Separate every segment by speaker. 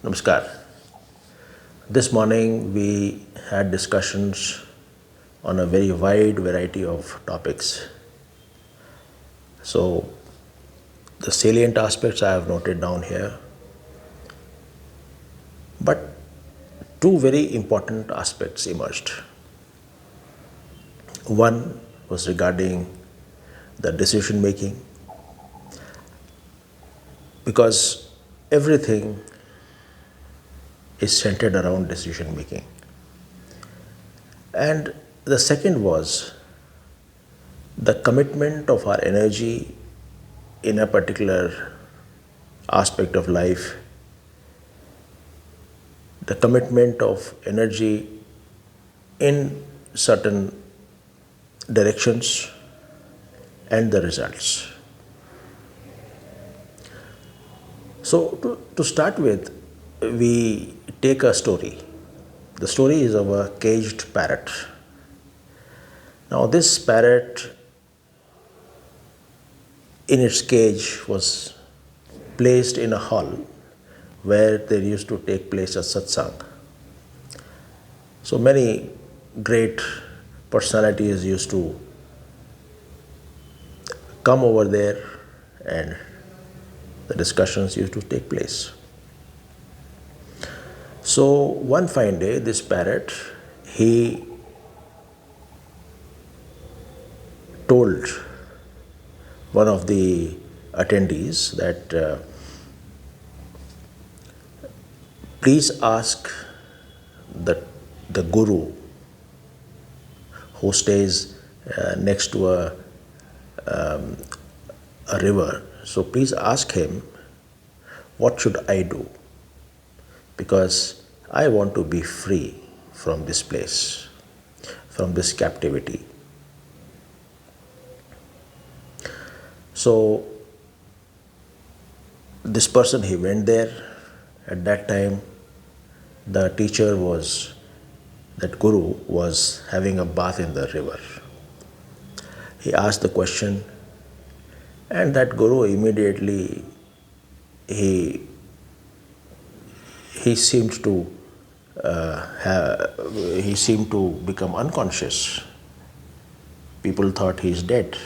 Speaker 1: Namaskar. This morning we had discussions on a very wide variety of topics. So, the salient aspects I have noted down here, but two very important aspects emerged. One was regarding the decision making, because everything is centered around decision making. And the second was the commitment of our energy in a particular aspect of life, the commitment of energy in certain directions, and the results. So, to start with, we take a story. The story is of a caged parrot. Now, this parrot in its cage was placed in a hall where there used to take place a satsang. So many great personalities used to come over there and the discussions used to take place. So one fine day, this parrot, he told one of the attendees that please ask the guru who stays next to a river. So please ask him, what should I do? Because I want to be free from this place, from this captivity. So this person, he went there. At that time, the teacher was, that guru was having a bath in the river. He asked the question, and that guru immediately, he seemed to become unconscious. People thought he is dead,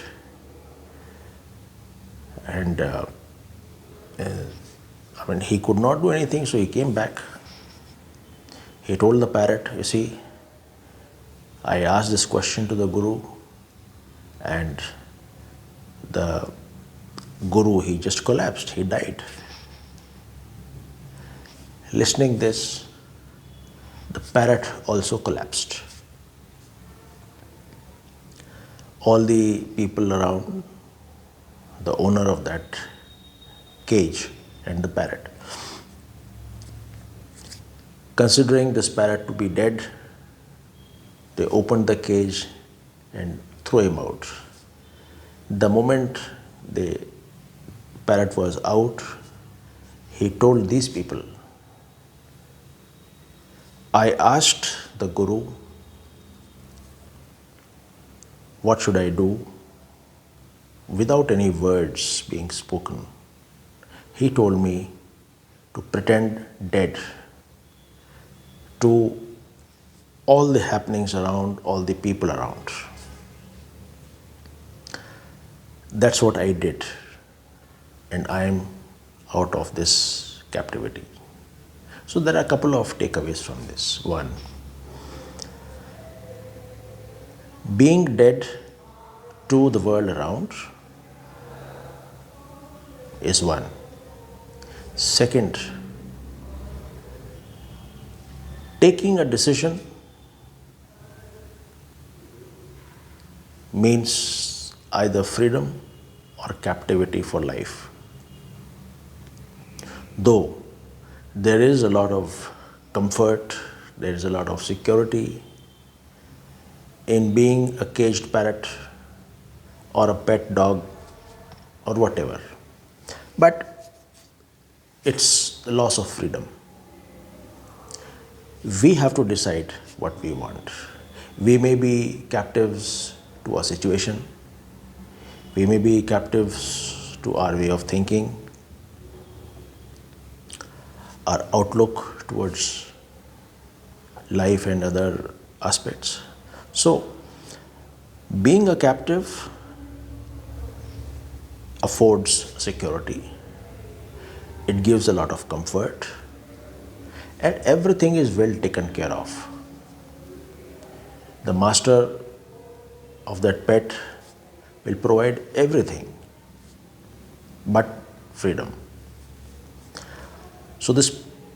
Speaker 1: and he could not do anything, so he came back. He told the parrot, you see, I asked this question to the guru, and the guru, he just collapsed, he died. Listening this, the parrot also collapsed. All the people around, the owner of that cage and the parrot, considering this parrot to be dead, they opened the cage and threw him out. The moment the parrot was out, he told these people, I asked the guru, what should I do? Without any words being spoken, he told me to pretend dead to all the happenings around, all the people around. That's what I did, and I am out of this captivity. So there are a couple of takeaways from this. One, being dead to the world around is one. Second, taking a decision means either freedom or captivity for life. Though there is a lot of comfort, there is a lot of security in being a caged parrot or a pet dog or whatever. But it's the loss of freedom. We have to decide what we want. We may be captives to a situation. We may be captives to our way of thinking. our outlook towards life and other aspects. So, being a captive affords security, it gives a lot of comfort, and everything is well taken care of. The master of that pet will provide everything but freedom. So,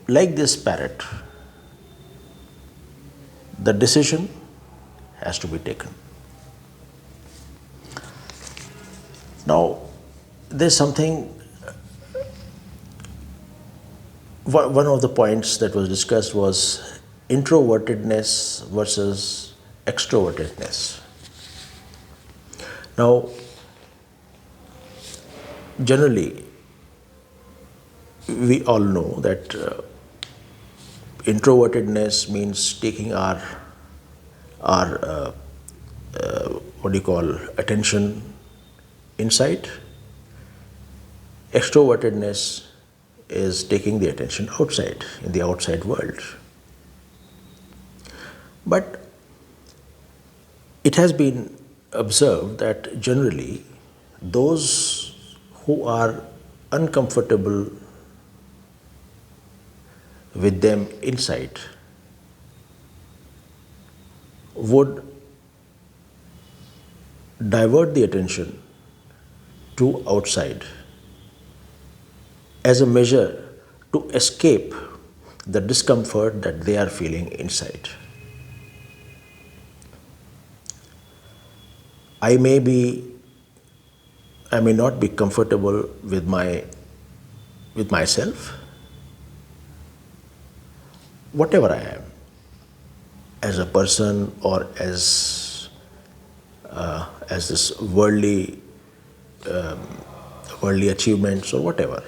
Speaker 1: like this parrot, the decision has to be taken. Now, there's something, one of the points that was discussed was introvertedness versus extrovertedness. Now, generally, we all know that introvertedness means taking our what do you call, attention inside. Extrovertedness is taking the attention outside, in the outside world. But it has been observed that generally those who are uncomfortable with them inside would divert the attention to outside as a measure to escape the discomfort that they are feeling inside. I may not be comfortable with myself, whatever I am, as a person or as this worldly achievements or whatever.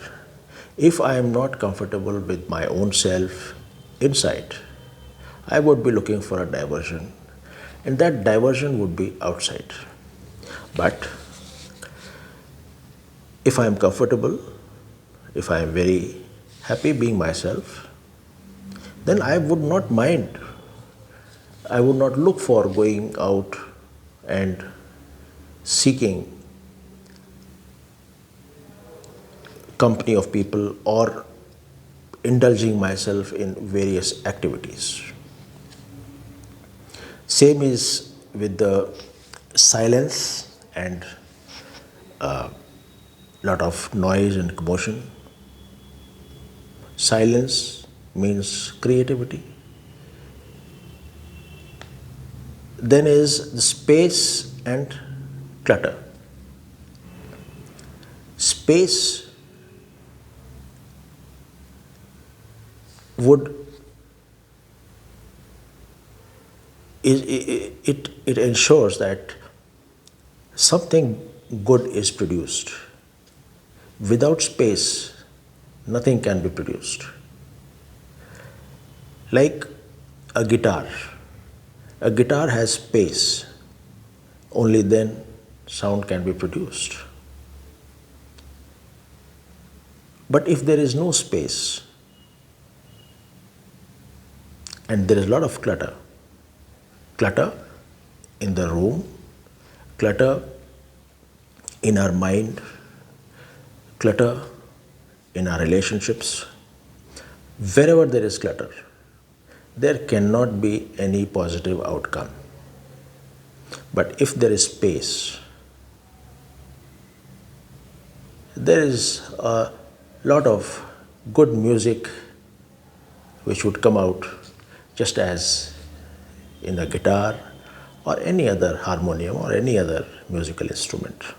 Speaker 1: If I am not comfortable with my own self inside, I would be looking for a diversion, and that diversion would be outside. But if I am comfortable, if I am very happy being myself, then I would not mind. I would not look for going out and seeking company of people or indulging myself in various activities. Same is with the silence and lot of noise and commotion. Silence means creativity. Then is the space and clutter. Space it ensures that something good is produced. Without space, nothing can be produced. Like a guitar. A guitar has space. Only then sound can be produced. But if there is no space and there is a lot of clutter in the room, clutter in our mind, clutter in our relationships, wherever there is clutter, there cannot be any positive outcome. But if there is space, there is a lot of good music which would come out just as in a guitar or any other harmonium or any other musical instrument.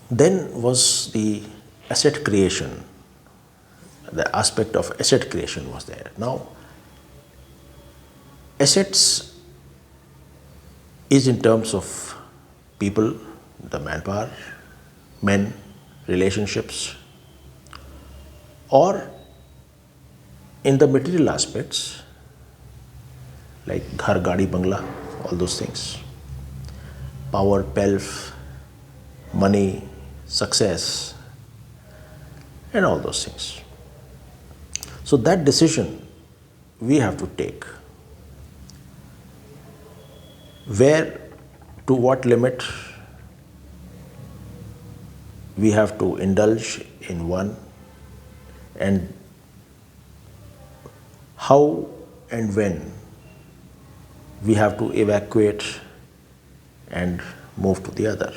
Speaker 1: Then was the asset creation. The aspect of asset creation was there. Now, assets is in terms of people, the manpower, men, relationships, or in the material aspects like ghar, gaadi, bangla, all those things, power, pelf, money, success, and all those things. So that decision we have to take. Where, to what limit we have to indulge in one, and how and when we have to evacuate and move to the other.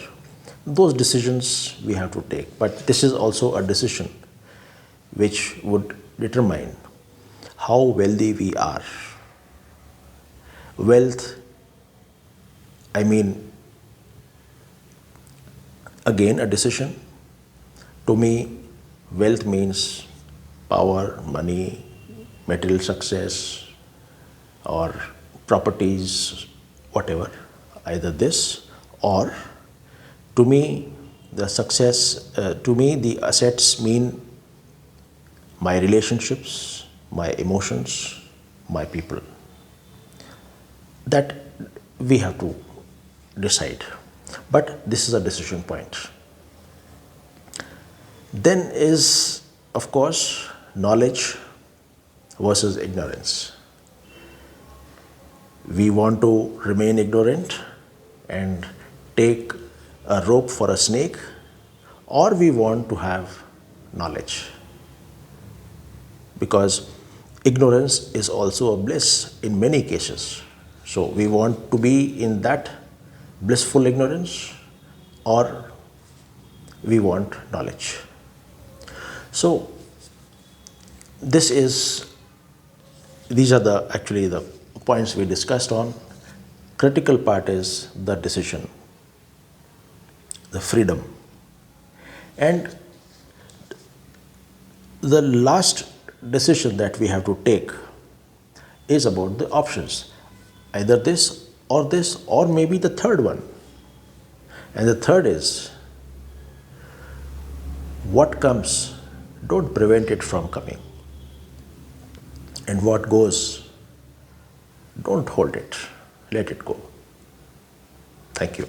Speaker 1: Those decisions we have to take. But this is also a decision which would determine how wealthy we are. Wealth, I mean, again, a decision. To me, wealth means power, money, material success, or properties, whatever, either this, or to me, the assets mean my relationships, my emotions, my people. That we have to decide. But this is a decision point. Then is, of course, knowledge versus ignorance. We want to remain ignorant and take a rope for a snake, or we want to have knowledge. Because ignorance is also a bliss in many cases. So we want to be in that blissful ignorance, or we want knowledge. So these are actually the points we discussed on. Critical part is the decision, the freedom. And the last decision that we have to take is about the options. Either this, or maybe the third one. And the third is, what comes, don't prevent it from coming. And what goes, don't hold it, let it go. Thank you.